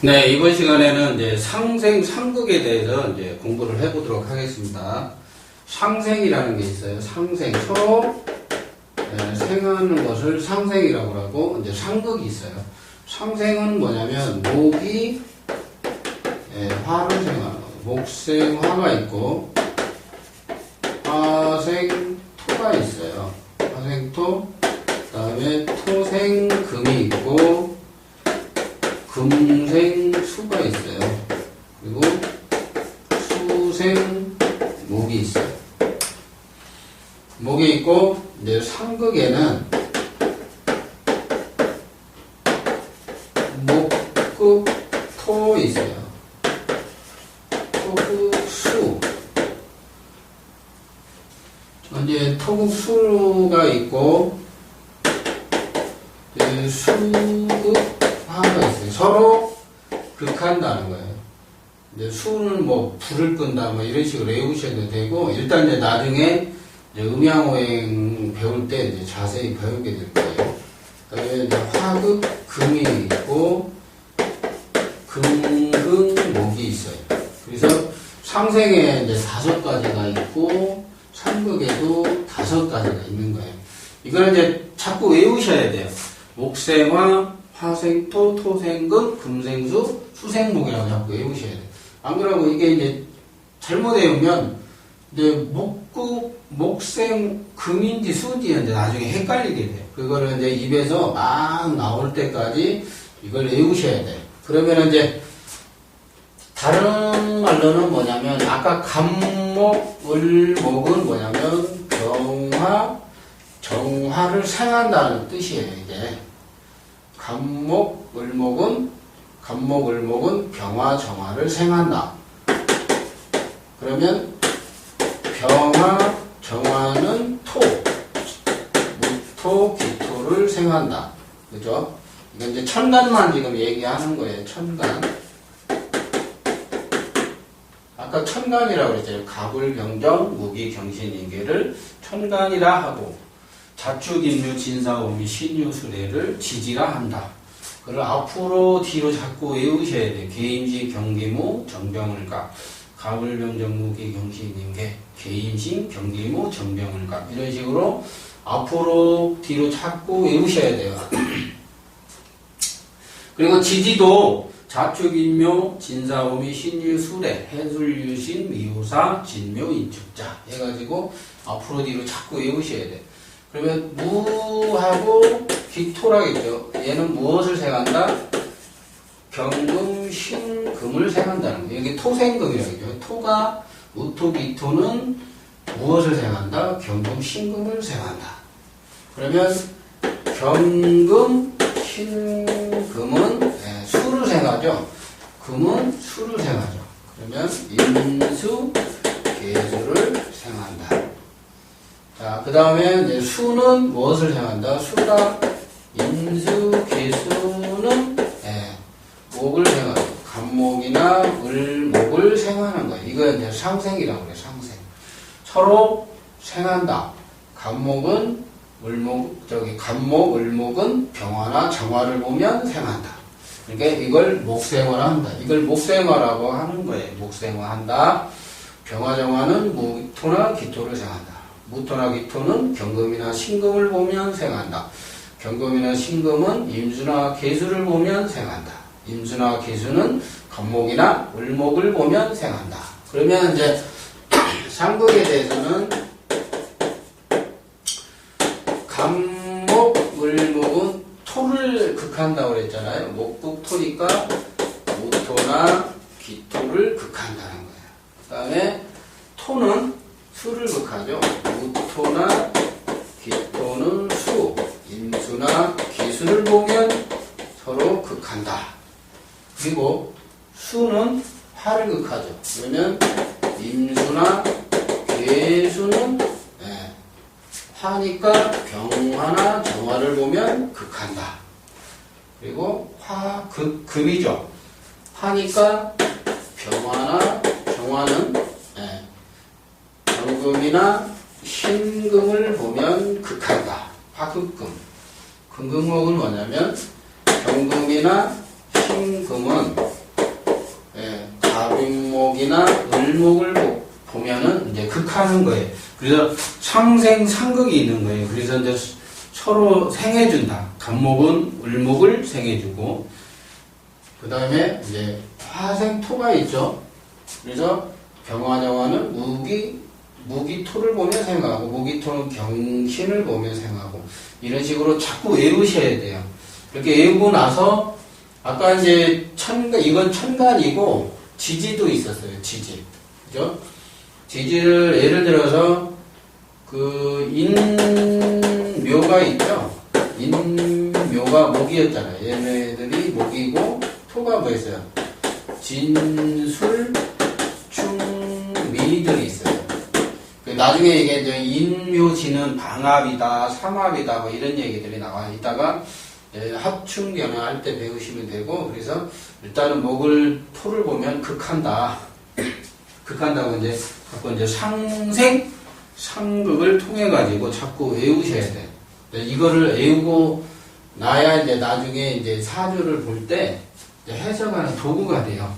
네, 이번 시간에는 이제 상생, 상극에 대해서 이제 공부를 해보도록 하겠습니다. 상생이라는 게 있어요. 상생. 서로 생하는 것을 상생이라고 하고, 이제 상극이 있어요. 상생은 뭐냐면, 목이 화를 생하는 거예요. 목생화가 있고, 화생토가 있어요. 화생토, 그 다음에 토생금이 있고, 금생수가 있어요. 그리고 수생목이 있어요. 목이 있고, 이제 상극에는 목극토 있어요. 토극수. 이제 토극수가 있고, 수극화가 있어요. 서로 극한다는 거예요. 이제 수는 뭐 불을 끈다 뭐 이런 식으로 외우셔도 되고, 일단 이제 나중에 이제 음양오행 배울 때 이제 자세히 배우게 될 거예요. 그다음에 이제 화극 금이 있고 금극목이 있어요. 그래서 상생에 이제 5가지가 있고 상극에도 5가지가 있는 거예요. 이거는 이제 자꾸 외우셔야 돼요. 목생화, 화생토, 토생금, 금생수, 수생목이라고 자꾸 외우셔야 돼요. 안 그러고 이게 이제 잘못 외우면 이제 목생금인지 수인지 이제 나중에 헷갈리게 돼요. 그거를 이제 입에서 막 나올 때까지 이걸 외우셔야 돼요. 그러면 이제 다른 말로는 뭐냐면 아까 간목, 을목은 뭐냐면 병화, 정화를 생한다는 뜻이에요. 이게 간목, 을목은 병화, 정화를 생한다. 그러면 병화, 정화는 토, 무토, 기토를 생한다. 그죠? 이건 이제 천간만 지금 얘기하는 거예요. 천간. 아까 천간이라고 그랬잖아요. 갑을병정, 무기경신인계를 천간이라 하고, 자축인묘, 진사오미, 신유수레를 지지라 한다. 그걸 앞으로 뒤로 자꾸 외우셔야 돼요. 개임시, 경기무, 정병을각. 갑을병정, 무기경신인계, 개임신, 경기무, 정병을각. 이런 식으로 앞으로 뒤로 자꾸 외우셔야 돼요. 그리고 지지도 자축인묘, 진사오미, 신유수레, 해술유신, 미호사, 진묘, 인축자 해가지고 앞으로 뒤로 자꾸 외우셔야 돼요. 그러면 무하고 기토라겠죠. 얘는 무엇을 생한다? 경금, 신금을 생한다는 거예요. 여기 토생금이라고 하죠. 토가 무토, 기토는 무엇을 생한다? 경금, 신금을 생한다. 그러면 경금, 신금은 수를 생하죠. 금은 수를 생하죠. 그러면 임수, 계수를 생한다. 자, 그 다음에 수는 무엇을 생한다? 수가 임수, 계수는 목을 생하죠. 간목이나 을목을 생하는 거예요. 이거 이제 상생이라고 그래요. 상생. 서로 생한다. 간목, 을목은 병화나 정화를 보면 생한다. 그러니까 이걸 목생화라 한다. 이걸 목생화라고 하는 거예요. 목생화 한다. 병화, 정화는 무토나 기토를 생한다. 무토나 기토는 경금이나 신금을 보면 생한다. 경금이나 신금은 임수나 계수를 보면 생한다. 임수나 계수는 간목이나 을목을 보면 생한다. 그러면 이제 상극에 대해서는 간목, 을목은 토를 극한다고 그랬잖아요. 목극토니까 무토나 기토를 극한다는 거예요. 그 다음에 토는 수를 극하죠. 무토나 기토는 수, 임수나 기수를 보면 서로 극한다. 그리고 수는 화를 극하죠. 그러면 임수나 계수는 화니까 병화나 정화를 보면 극한다. 그리고 금이죠. 화니까 병화나 정화는 경금이나 신금을 보면 극한다. 화극금. 금극목은 뭐냐면 경금이나 신금은 갑인목이나 을목을 보면은 이제 극하는 거예요. 그래서 상생상극이 있는 거예요. 그래서 이제 서로 생해준다. 갑목은 을목을 생해주고, 그 다음에 이제 화생토가 있죠. 그래서 병화정화는 무기토를 보며 생각하고, 무기토는 경신을 보며 생각하고, 이런 식으로 자꾸 외우셔야 돼요. 이렇게 외우고 나서, 아까 이제 이건 천간이고, 지지도 있었어요. 지지. 그죠? 지지를 예를 들어서, 인묘가 있죠? 인묘가 목이었잖아요. 얘네들이 목이고, 토가 뭐였어요? 진술, 충미들이 있어요. 나중에 이게 이제 인묘지는 방합이다, 삼합이다, 뭐 이런 얘기들이 나와 있다가 합충 변화할 때 배우시면 되고, 그래서 일단은 목을 토를 보면 극한다. 극한다고 이제 갖고 이제 상극을 통해 가지고 자꾸 외우셔야 돼. 이거를 외우고 나야 이제 나중에 이제 사주를 볼 때 해석하는 도구가 돼요.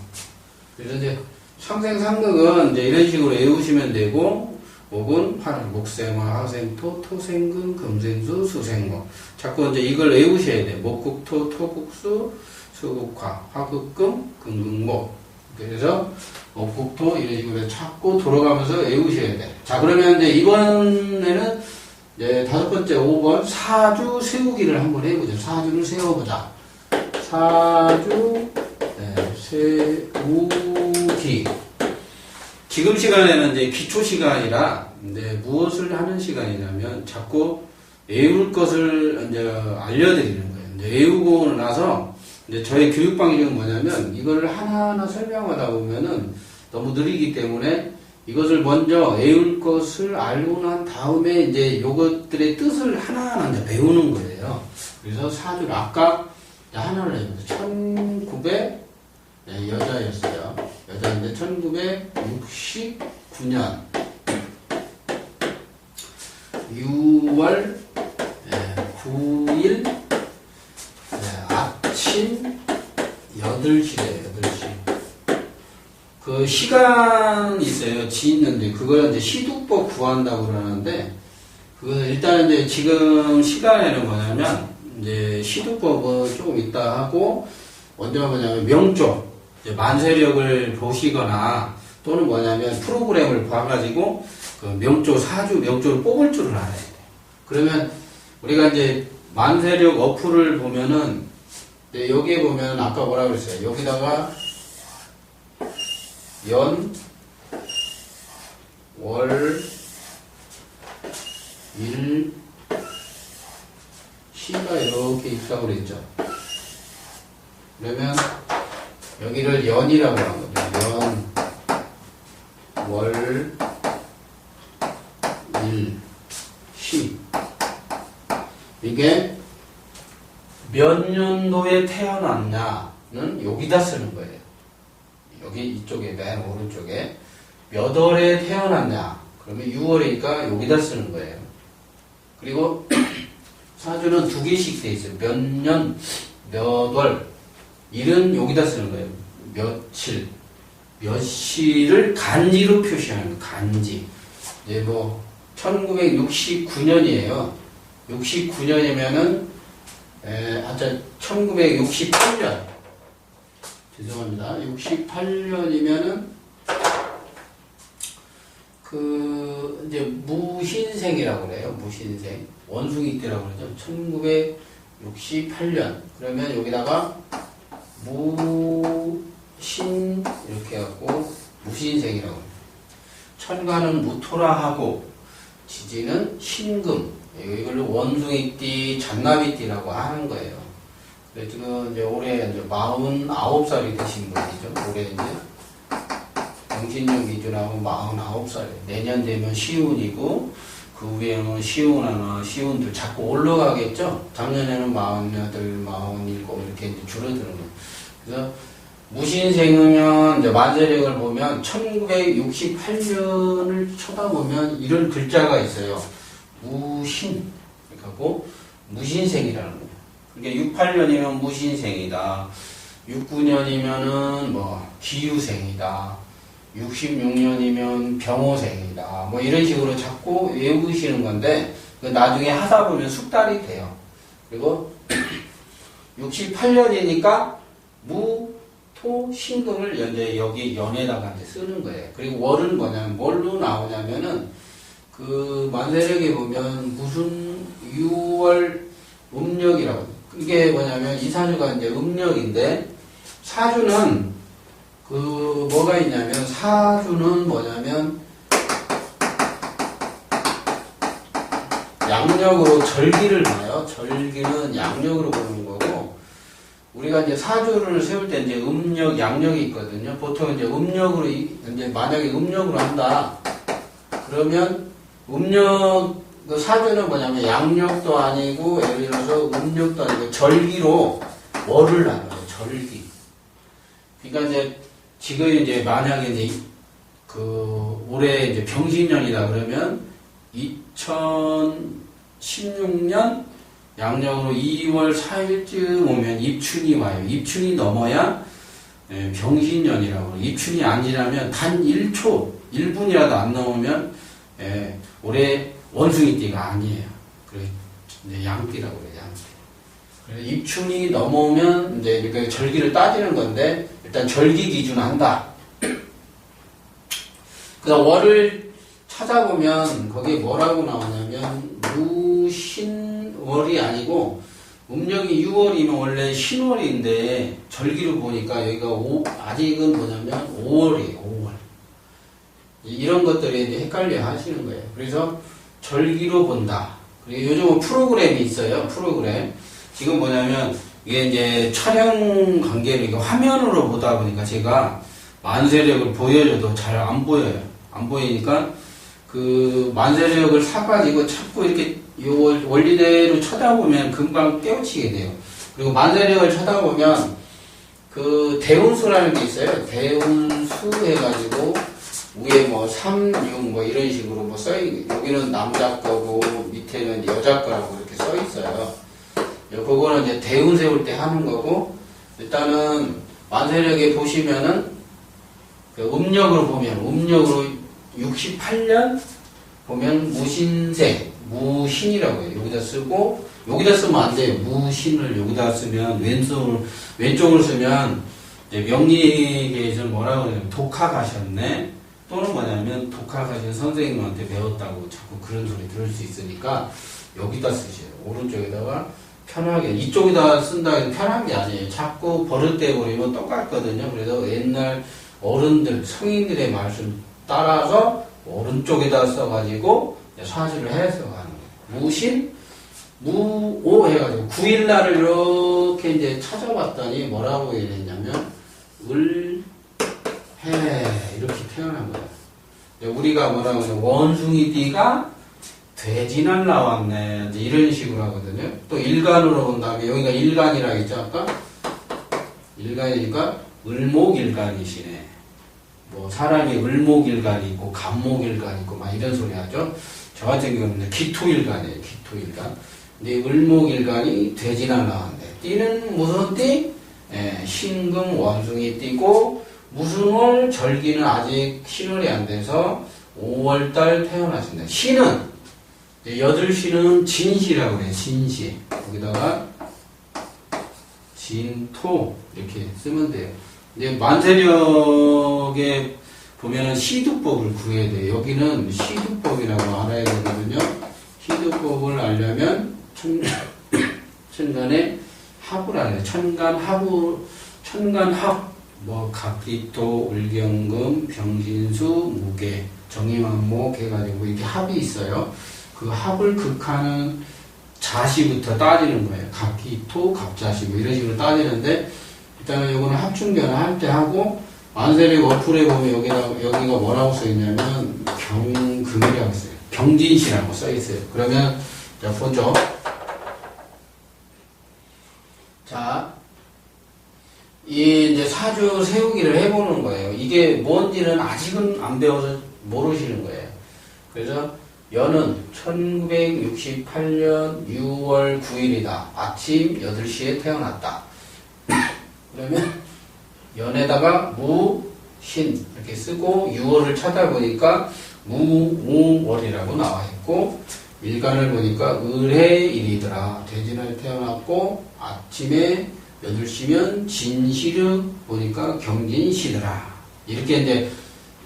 그래서 이제 상생상극은 이제 이런 식으로 외우시면 되고, 목은 목생화, 화생토, 토생금, 금생수, 수생목. 자꾸 이제 이걸 외우셔야 돼. 목국토, 토국수, 수국화, 화극금, 금극목. 그래서 목국토 이런 식으로 자꾸 돌아가면서 외우셔야 돼. 자, 그러면 이제 이번에는 이제 5번째 5번 사주 세우기를 한번 해보자. 사주를 세워보자. 사주 세우기. 지금 시간에는 이제 기초 시간이라 이제 무엇을 하는 시간이냐면 자꾸 외울 것을 이제 알려드리는 거예요. 이제 외우고 나서 이제 저의 교육 방식은 뭐냐면 이걸 하나하나 설명하다 보면은 너무 느리기 때문에 이것을 먼저 외울 것을 알고 난 다음에 이제 요것들의 뜻을 하나하나 이제 배우는 거예요. 그래서 사주를 아까 하나를 해보세요. 1900 여자였어요. 여자인데 1969년 6월 9일 아침 8시래요. 8시. 그 시간이 있어요. 지 있는데 그걸 이제 시두법 구한다고 그러는데 그 일단 이제 지금 시간에는 뭐냐면 이제 시두법은 조금 있다 하고 먼저 뭐냐면 명조 만세력을 보시거나 또는 뭐냐면 프로그램을 봐가지고 그 명조 사주 명조를 뽑을 줄을 알아야 돼요. 그러면 우리가 이제 만세력 어플을 보면은 여기에 보면 아까 뭐라 그랬어요? 여기다가 연, 월, 일, 시가 이렇게 있다고 그랬죠. 그러면 여기를 연이라고 하는 거죠. 연, 월, 일, 시. 이게 몇 년도에 태어났냐는 여기다 쓰는 거예요. 여기 이쪽에 맨 오른쪽에 몇 월에 태어났냐 그러면 6월이니까 여기다 쓰는 거예요. 그리고 사주는 두 개씩 돼 있어요. 몇 년, 몇 월. 일은 여기다 쓰는 거예요. 며칠, 몇 시를 간지로 표시하는 거예요. 간지. 이제 뭐 1969년이에요. 69년이면은 1968년. 죄송합니다. 68년이면은 그 이제 무신생이라고 그래요. 무신생. 원숭이 때라고 그러죠. 1968년. 그러면 여기다가 무신 이렇게 해갖고 무신생이라고 해요. 천간은 무토라 하고 지지는 신금. 이걸로 원숭이띠, 잔나비띠라고 하는 거예요. 지금 이제 올해 이제 49살이 되신 분이죠. 올해 이제 정신력 기준하고 49살. 내년 되면 시운이고 그 후에는 시운 하나, 시운들 자꾸 올라가겠죠. 작년에는 48, 47 이렇게 이제 줄어드는 거예요. 그래서 무신생이면 이제 만세력을 보면 1968년을 쳐다보면 이런 글자가 있어요. 무신. 그러니까 무신생이라는 거예요. 그러니까 68년이면 무신생이다. 69년이면은 뭐 기유생이다. 66년이면 병호생이다. 뭐 이런 식으로 자꾸 외우시는 건데 나중에 하다 보면 숙달이 돼요. 그리고 68년이니까 무, 토, 신금을 이제 여기 연에다가 이제 쓰는 거예요. 그리고 월은 뭐냐면 뭘로 나오냐면은 그 만세력에 보면 무슨 6월 음력이라고. 이게 뭐냐면 이 사주가 이제 음력인데 사주는 그 뭐가 있냐면 사주는 뭐냐면 양력으로 절기를 봐요. 절기는 양력으로 보는 거고 우리가 이제 사주를 세울 때 이제 음력, 양력이 있거든요. 보통 이제 음력으로 이제 만약에 음력으로 한다. 그러면 음력 그 사주는 뭐냐면 양력도 아니고 예를 들어서 음력도 아니고 절기로 월을 나눠요. 절기. 그러니까 이제 지금 이제 만약에 이제 그 올해 이제 병신년이다 그러면 2016년 양력으로 2월 4일쯤 오면 입춘이 와요. 입춘이 넘어야 병신년이라고. 입춘이 아니라면 단 1초, 1분이라도 안 넘으면 올해 원숭이띠가 아니에요. 그래 이제 양띠라고 그래요. 양띠. 그래서 입춘이 넘어오면 이제 그 절기를 따지는 건데 일단 절기 기준 한다. 그다음 월을 찾아보면 거기에 뭐라고 나오냐면 무신월이 아니고 음력이 6월이면 원래 신월인데 절기로 보니까 여기가 아직은 뭐냐면 5월이에요. 5월. 이런 것들이 이제 헷갈려 하시는 거예요. 그래서 절기로 본다. 그리고 요즘은 프로그램이 있어요. 프로그램. 지금 뭐냐면 이게 이제 촬영 관계로 이거 화면으로 보다 보니까 제가 만세력을 보여줘도 잘 안 보여요. 안 보이니까 그 만세력을 사가지고 자꾸 이렇게 요 원리대로 쳐다보면 금방 깨우치게 돼요. 그리고 만세력을 쳐다보면 그 대운수라는 게 있어요. 대운수 해가지고 위에 뭐 3, 6 뭐 이런 식으로 뭐 여기는 남자 거고 밑에는 여자 거라고 이렇게 써 있어요. 그거는 이제 대운 세울 때 하는 거고 일단은 만세력에 보시면은 그 음력으로 보면 음력으로 68년 보면 무신생 무신이라고 해요. 여기다 쓰고 여기다 쓰면 안 돼요. 무신을 여기다 쓰면 왼쪽을 쓰면 이제 명리계에서 뭐라고 하냐면 독학하셨네 또는 뭐냐면 독학하신 선생님한테 배웠다고 자꾸 그런 소리 들을 수 있으니까 여기다 쓰세요. 오른쪽에다가 편하게 이쪽에다 쓴다 해도 편한 게 아니에요. 자꾸 버릇돼 버리면 똑같거든요. 그래서 옛날 어른들 성인들의 말씀 따라서 오른쪽에다 써가지고 사주를 해서 가는 거예요. 무신 무오 해가지고 9일날을 이렇게 이제 찾아봤더니 뭐라고 얘기했냐면 을해 이렇게 태어난 거예요. 우리가 뭐라고 하냐면 원숭이띠가 돼지날 나왔네 이제 이런 식으로 하거든요. 또 일간으로 본 다음에 여기가 일간이라 했죠 아까. 일간이니까 을목일간이시네. 뭐 사람이 을목일간이 있고 간목일간이 있고 막 이런 소리 하죠. 저 같은 경우는 기토일간이에요. 기토일간. 근데 을목일간이 돼지날 나왔네. 띠는 무슨 띠? 신금 원숭이 띠고 무슨 월? 절기는 아직 신월이 안 돼서 5월달 태어나신다. 신은 8시는 진시라고 그래요. 진시. 여기다가 진토 이렇게 쓰면 돼요. 이제 만세력에 보면은 시두법을 구해야 돼요. 여기는 시두법이라고 알아야 되거든요. 시두법을 알려면 천간의 합을 알아요. 천간합, 뭐 각기토, 울경금, 병신수, 무계, 정임한목 해가지고 이렇게 합이 있어요. 그 합을 극하는 자시부터 따지는 거예요. 각기토, 갑자시 뭐 이런 식으로 따지는데 일단은 이거는 합충변을 할 때 하고 만세력 어플에 보면 여기가 뭐라고 써있냐면 경금이라고 써요. 경진시라고 써있어요. 그러면 자 보죠. 자, 이 이제 사주 세우기를 해보는 거예요. 이게 뭔지는 아직은 안 배워서 모르시는 거예요. 그래서 연은 1968년 6월 9일이다. 아침 8시에 태어났다. 그러면 연에다가 무, 신 이렇게 쓰고 유월을 찾아보니까 무오월이라고 나와 있고 일간을 보니까 을해일이더라. 돼지날 태어났고 아침에 8시면 진시륵 보니까 경진시더라. 이렇게 이제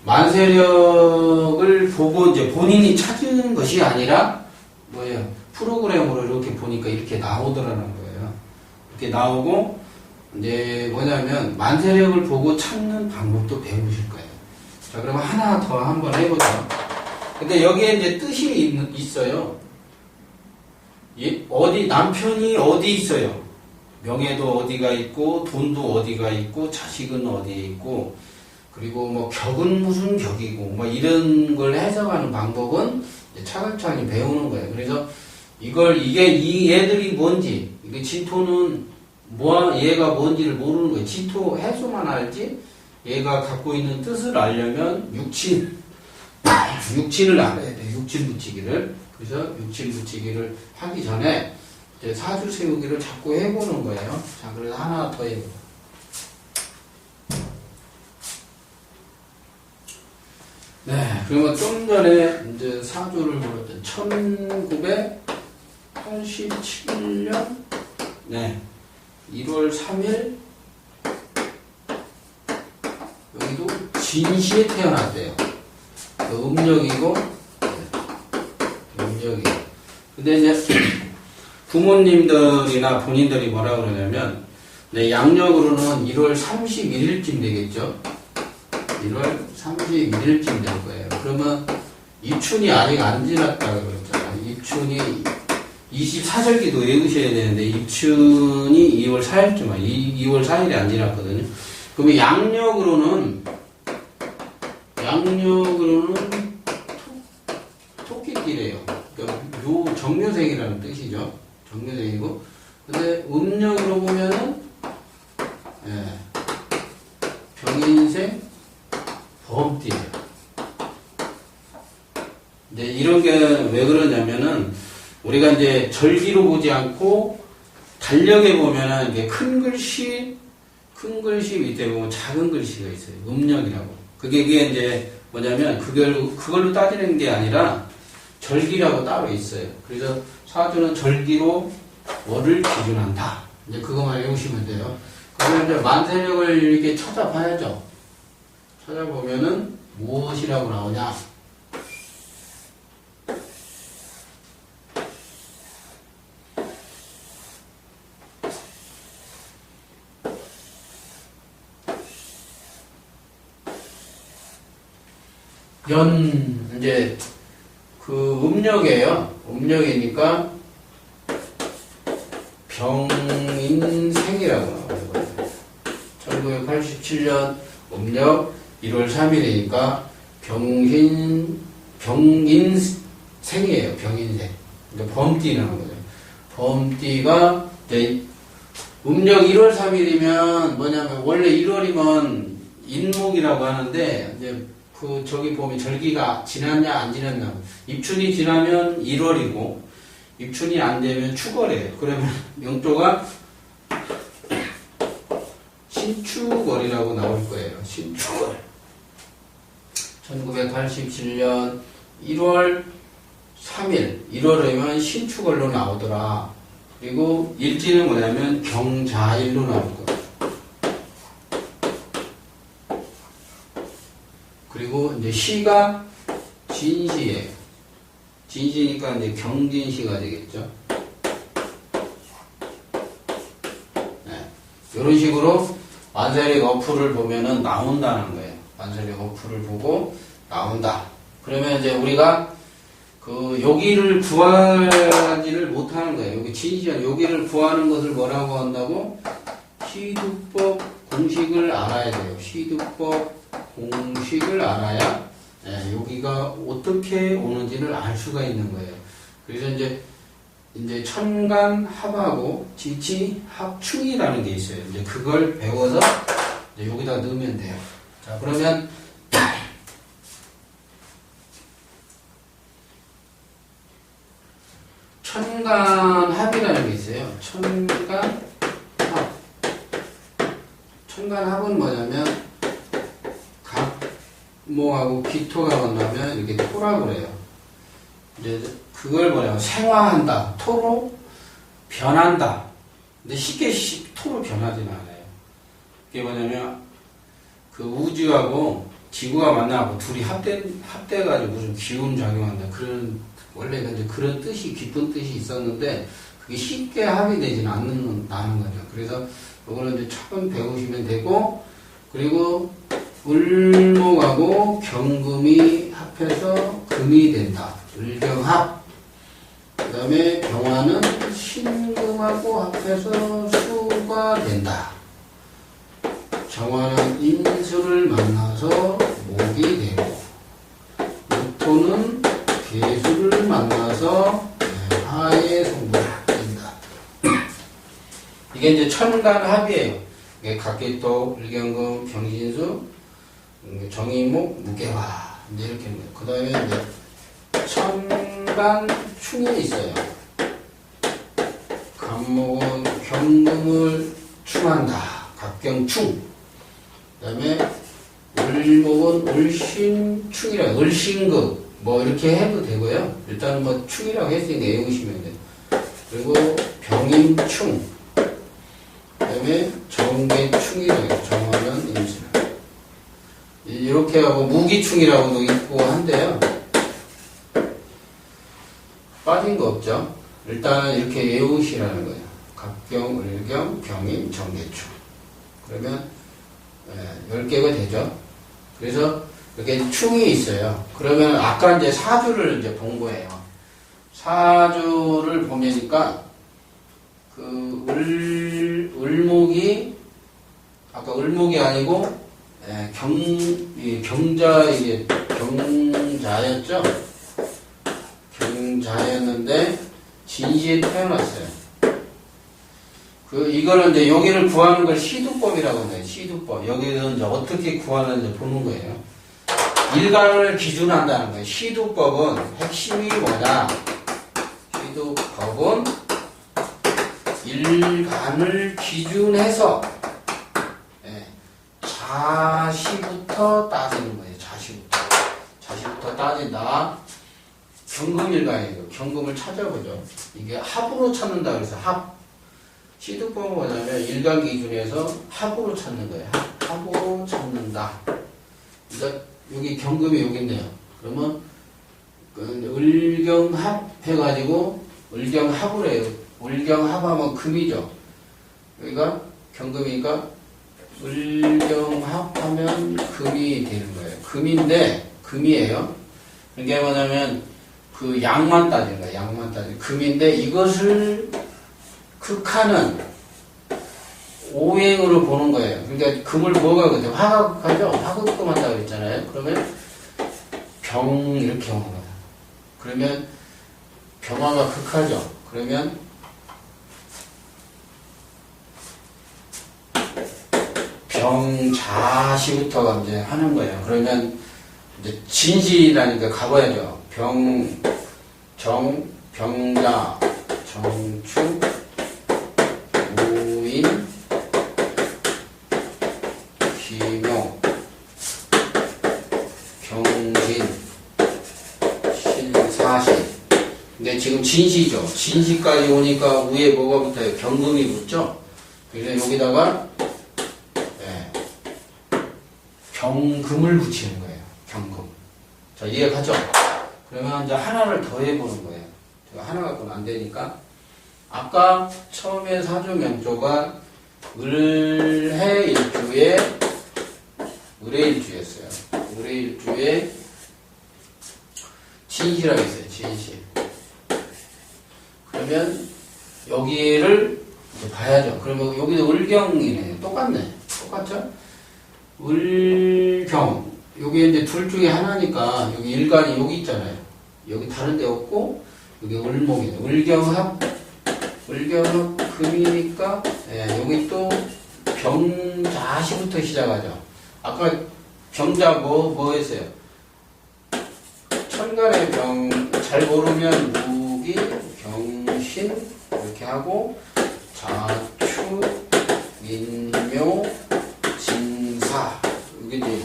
만세력을 보고 이제 본인이 찾은 것이 아니라 뭐예요? 프로그램으로 이렇게 보니까 이렇게 나오더라는 거예요. 이렇게 나오고 이제 뭐냐면 만세력을 보고 찾는 방법도 배우실 거예요. 자, 그러면 하나 더 한번 해보죠. 근데 여기에 이제 뜻이 있어요. 어디 남편이 어디 있어요? 명예도 어디가 있고 돈도 어디가 있고 자식은 어디에 있고 그리고 뭐 격은 무슨 격이고 뭐 이런 걸 해석하는 방법은 이제 차근차근히 배우는 거예요. 그래서 이게 이 얘들이 뭔지 이게 진토는 얘가 뭔지를 모르는 거예요. 진토 해소만 알지 얘가 갖고 있는 뜻을 알려면 육친을 알아야 돼요. 육친 붙이기를. 그래서 육친 붙이기를 하기 전에 이제 사주 세우기를 자꾸 해보는 거예요. 자, 그래서 하나 더 해보죠. 네, 그러면 좀 전에 이제 사주를 물었던 1987년 네, 1월 3일 여기도 진시에 태어났대요. 음력이고 음력이고 근데 이제 부모님들이나 본인들이 뭐라 그러냐면 네, 양력으로는 1월 31일쯤 되겠죠. 1월 31일쯤 될 거예요. 그러면 입춘이 아직 안 지났다고 그랬잖아요. 입춘이 24절기도 외우셔야 되는데 입춘이 2월 4일쯤 2월 4일이 안 지났거든요. 그러면 양력으로는 토끼띠래요. 그러니까 요 정묘생이라는 뜻이죠. 정묘생이고 근데 음력으로 보면은 병인생 범띠예요. 이제 이런 게 왜 그러냐면은 우리가 이제 절기로 보지 않고 달력에 보면은 이게 큰 글씨 밑에 보면 작은 글씨가 있어요. 음력이라고. 그게 이제 뭐냐면 그걸로 따지는 게 아니라 절기라고 따로 있어요. 그래서 사주는 절기로 월을 기준한다. 이제 그것만 외우시면 돼요. 그러면 이제 만세력을 이렇게 찾아봐야죠. 찾아보면은 무엇이라고 나오냐? 이제 그 음력이에요. 음력이니까 병인생이라고 나오는 거예요. 1987년 음력 1월 3일이니까 병인생이에요. 병인생. 그러니까 범띠라는 거죠. 범띠가 이제 음력 1월 3일이면 뭐냐면 원래 1월이면 인목이라고 하는데 이제 저기 보면 절기가 지났냐 안 지났냐 입춘이 지나면 1월이고 입춘이 안 되면 축월이에요. 그러면 명조가 신축월이라고 나올 거예요. 신축월 1987년 1월 3일 1월이면 신축월로 나오더라. 그리고 일지는 뭐냐면 경자일로 나올 거예요. 그리고 이제 시가 진시예요. 진시니까 이제 경진시가 되겠죠. 네. 이런 식으로 만세력 어플을 보면은 나온다는 거예요. 만세력 어플을 보고 나온다. 그러면 이제 우리가 여기를 구하지를 못하는 거예요. 여기 진시한 여기를 구하는 것을 뭐라고 한다고? 시두법 공식을 알아야 돼요. 시두법 공식을 알아야 여기가 어떻게 오는지를 알 수가 있는 거예요. 그래서 이제 천간 합하고 지지 합충이라는 게 있어요. 이제 그걸 배워서 이제 여기다 넣으면 돼요. 자, 그러면 천간 합이라는 게 있어요. 천간 합. 천간합은 뭐냐면 각목하고 기토가 만나면 이렇게 토라고 그래요. 이제 그걸 뭐냐면 생화한다. 토로 변한다. 근데 쉽게 토로 변하지는 않아요. 그게 뭐냐면 그 우주하고 지구가 만나고 둘이 합돼가지고 무슨 기운 작용한다. 원래 이제 그런 뜻이, 깊은 뜻이 있었는데 그게 쉽게 합의되지는 않는 거죠. 그래서 이거는 이제 처음 배우시면 되고, 그리고 을목하고 경금이 합해서 금이 된다. 을경합. 그 다음에 병화는 신금하고 합해서 수가 된다. 정화는 인수를 만나서 목이 되고, 목토는 개수를 만나서 화의 성분이 된다. 이게 이제 천간합이에요. 이게 각기토, 을경금, 병신수, 정인목, 무게화. 이제 이렇게 있는 거예요. 그 다음에 이제 천간충이 있어요. 간목은 경금을 충한다. 각경충. 그 다음에 을목은 을신충이라, 을신극. 뭐 이렇게 해도 되고요. 일단은 뭐 충이라고 했으니까 외우시면 돼요. 그리고 병인충. 그 다음에 정계충이라고 해요. 정화는 임신. 이렇게 하고 무기충이라고도 있고 한데요. 빠진 거 없죠. 일단 이렇게 외우시라는 거예요. 갑경, 을경, 병인, 정계충. 그러면 10개가 되죠. 그래서 이렇게 충이 있어요. 그러면 아까 이제 사주를 이제 본 거예요. 사주를 보니까 그 을목이 아까 을목이 아니고 경자였죠. 경자였는데 진시에 태어났어요. 이거는 이제 여기를 구하는 걸 시두법이라고 해요. 시두법. 여기서 이제 어떻게 구하는지 보는 거예요. 일간을 기준한다는 거예요. 시두법은 핵심이 뭐냐? 시두법은 일간을 기준해서 자시부터 따지는 거예요. 자시부터 따진다. 경금일간이에요. 경금을 찾아보죠. 이게 합으로 찾는다 그래서 합. 시두법은 뭐냐면 일간 기준에서 합으로 찾는 거예요. 합으로 찾는다. 그러니까 여기 경금이 여기 있네요. 그러면 을경합 해가지고 을경합을 해요. 을경합하면 금이죠. 여기가 경금이니까 을경합하면 금이 되는 거예요. 금인데 금이에요. 이게 뭐냐면 그 양만 따지는 거예요. 양만 따지는 금인데 이것을 극하는 오행으로 보는 거예요. 그러니까 금을 뭐가 그죠? 화가 극하죠? 화극금 한다고 그랬잖아요. 그러면 병 이렇게 오는 거예요. 그러면 병화가 극하죠. 그러면 병자시부터 이제 하는 거예요. 그러면 이제 진시라니까 가봐야죠. 병자, 정축, 무인, 기묘, 경진, 신사시. 근데 지금 진시죠. 진시까지 오니까 위에 뭐가 붙어요? 경금이 붙죠? 그래서 여기다가 경금을 붙이는 거예요. 경금. 자, 이해가죠? 그러면 이제 하나를 더 해보는 거예요. 제가 하나 갖고는 안 되니까. 아까 처음에 사주 명조가 을해일주에 을해일주였어요. 을해일주에 진시라고 했어요. 진시. 그러면 여기를 이제 봐야죠. 그러면 여기도 을경이네. 똑같네. 똑같죠? 을경. 여기 이제 둘 중에 하나니까 여기 일간이 여기 있잖아요. 여기 다른 데 없고 여기 을목이네. 을경합 금이니까 여기 또 병자시부터 시작하죠. 아까 병자 뭐 했어요? 천간의 병 잘 모르면 무기, 경신 이렇게 하고 자축, 인묘, 이게 이제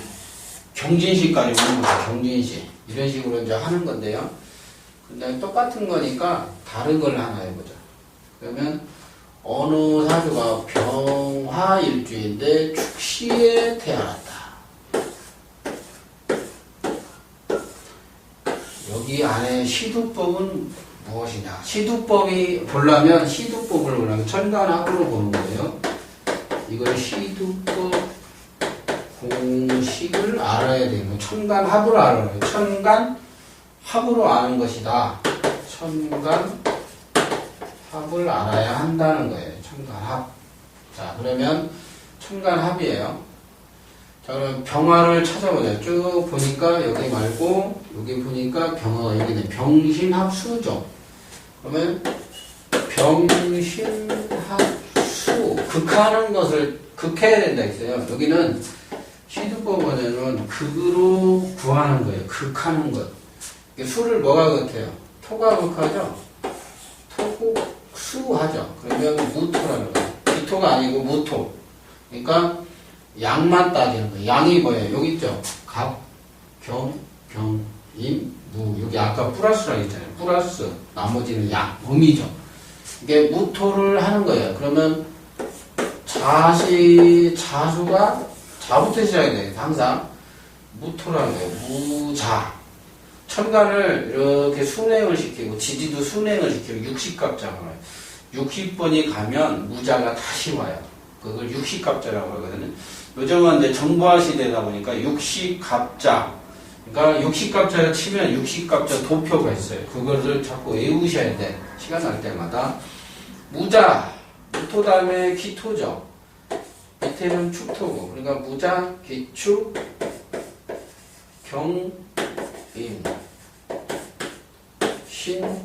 경진시까지 오는 거죠. 경진시. 이런 식으로 이제 하는 건데요. 근데 똑같은 거니까 다른 걸 하나 해보자. 그러면 어느 사주가 병화일주인데 축시에 태어났다. 여기 안에 시두법은 무엇이냐? 시두법이 보려면 시두법을 보려면 천간합으로 보는 거예요. 이걸 시두법 공식을 알아야 되는 거예요. 천간합을 알아요. 천간합으로 아는 것이다. 천간합을 알아야 한다는 거예요. 천간합. 자, 그러면 천간합이에요. 자, 그럼 병화를 찾아보자. 쭉 보니까 여기 말고 여기 보니까 병화가 여기는 병신합수죠. 그러면 병신합수 극하는 것을 극해야 된다 했어요. 여기는 시두법원에는 극으로 구하는 거예요. 극하는 것. 수를 뭐가 극해요? 토가 극하죠. 토국수하죠. 그러면 무토라는 거예요. 기토가 아니고 무토. 그러니까 양만 따지는 거예요. 양이 뭐예요? 여기 있죠. 갑, 경, 임, 무. 여기 아까 플러스라고 했잖아요. 플러스. 나머지는 양, 음이죠. 이게 무토를 하는 거예요. 그러면 자수가 자부터 시작이 돼요. 항상 무토라는 거예요. 무자. 천간을 이렇게 순행을 시키고 지지도 순행을 시키고 60갑자가 와요. 60번이 가면 무자가 다시 와요. 그걸 60갑자라고 하거든요. 요즘은 이제 정보화 시대다 보니까 60갑자. 그러니까 60갑자를 치면 60갑자 도표가 있어요. 그것을 자꾸 외우셔야 돼. 시간 날 때마다. 무자, 무토 다음에 기토죠. 밑에는 축토고. 그러니까 무자, 기축, 경, 임, 신, 묘.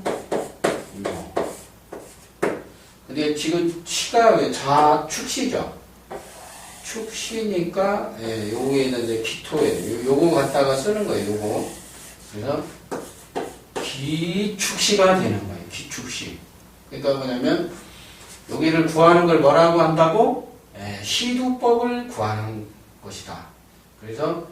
근데 지금 시가 왜 축시죠? 축시니까, 예, 요거에는 이제 기토에, 요거 갖다가 쓰는 거예요, 요거. 그래서, 기축시가 되는 거예요, 기축시. 그러니까 뭐냐면, 여기를 구하는 걸 뭐라고 한다고? 예, 시두법을 구하는 것이다. 그래서,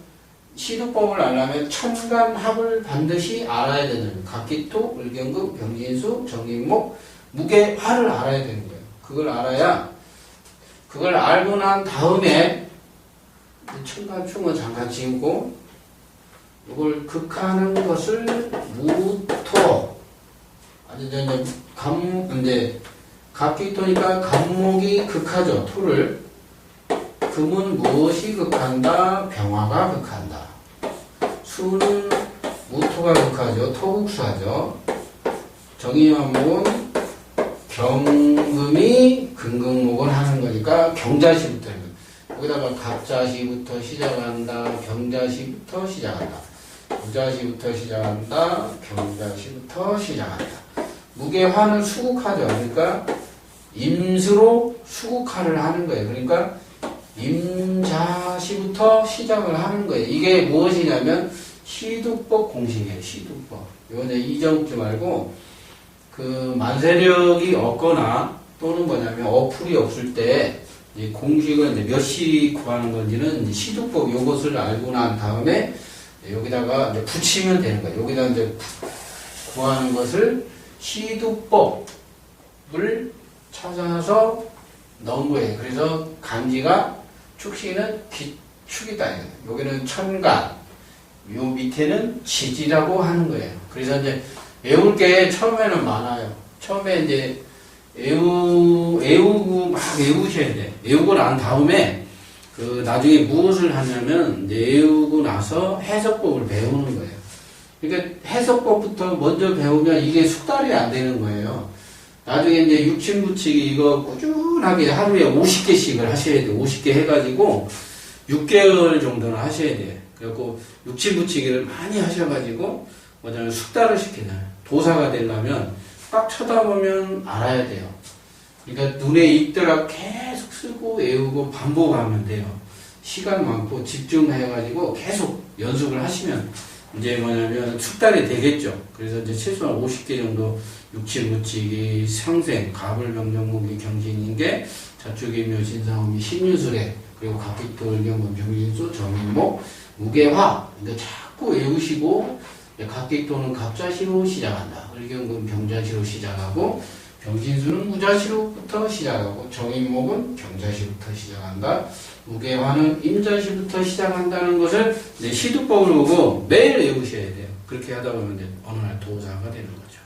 시두법을 알려면 천간합을 반드시 알아야 되는 거예요. 각기토, 을경금, 병진수, 정인목, 무게, 화를 알아야 되는 거예요. 그걸 알아야 그걸 알고 난 다음에 천간충은 잠깐 지우고 이걸 극하는 것을 무토 이제 각기토니까 간목이 극하죠. 토를. 금은 무엇이 극한다? 병화가 극한다. 수는 무토가 극하죠. 토국수하죠. 정인환목은 경금이 금극목을 하는 거니까 경자시부터 여기다가 갑자시부터 시작한다. 경자시부터 시작한다. 부자시부터 시작한다. 경자시부터 시작한다. 무게화는 수국하죠. 그러니까 임수로 수국화를 하는 거예요. 그러니까 임자시부터 시작을 하는 거예요. 이게 무엇이냐면 시두법 공식이에요. 시두법. 이건 이정지 말고 그 만세력이 없거나 또는 뭐냐면 어플이 없을 때 이 공식을 이제 몇 시 구하는 건지는 이제 시두법 요것을 알고 난 다음에 여기다가 이제 붙이면 되는 거예요. 여기다 이제 구하는 것을 시두법을 찾아서 넣은 거예요. 그래서 간지가 축시는 기축이다. 여기는 천간, 요 밑에는 지지라고 하는 거예요. 그래서 이제 외울 게 처음에는 많아요. 처음에 이제 외우고 막 외우셔야 돼. 외우고 난 다음에 그 나중에 무엇을 하냐면 이제 외우고 나서 해석법을 배우는 거예요. 그러니까 해석법부터 먼저 배우면 이게 숙달이 안 되는 거예요. 나중에 이제 육친붙이기 이거 꾸준하게 하루에 50개씩을 하셔야 돼요. 50개 해가지고 6개월 정도는 하셔야 돼요. 그래갖고 육친붙이기를 많이 하셔가지고 뭐냐면 숙달을 시키잖아요. 도사가 되려면 딱 쳐다보면 알아야 돼요. 그러니까 눈에 익더라 계속 쓰고 외우고 반복하면 돼요. 시간 많고 집중해가지고 계속 연습을 하시면 이제 뭐냐면 숙달이 되겠죠. 그래서 이제 최소한 50개 정도 육칠무치기 상생 가불 병정목이 경진인 게 자축이묘 진사오미 신유술에 그리고 각기토 경금 병진수 정인목 무게화 근데 자꾸 외우시고 각기토는 갑자시로 시작한다. 을경금 병자시로 시작하고 병진수는 무자시로부터 시작하고 정인목은 경자시부터 시작한다. 무게화는 임자시부터 시작한다는 것을 시두법을 보고 매일 외우셔야 돼요. 그렇게 하다 보면 어느 날 도자가 되는 거죠.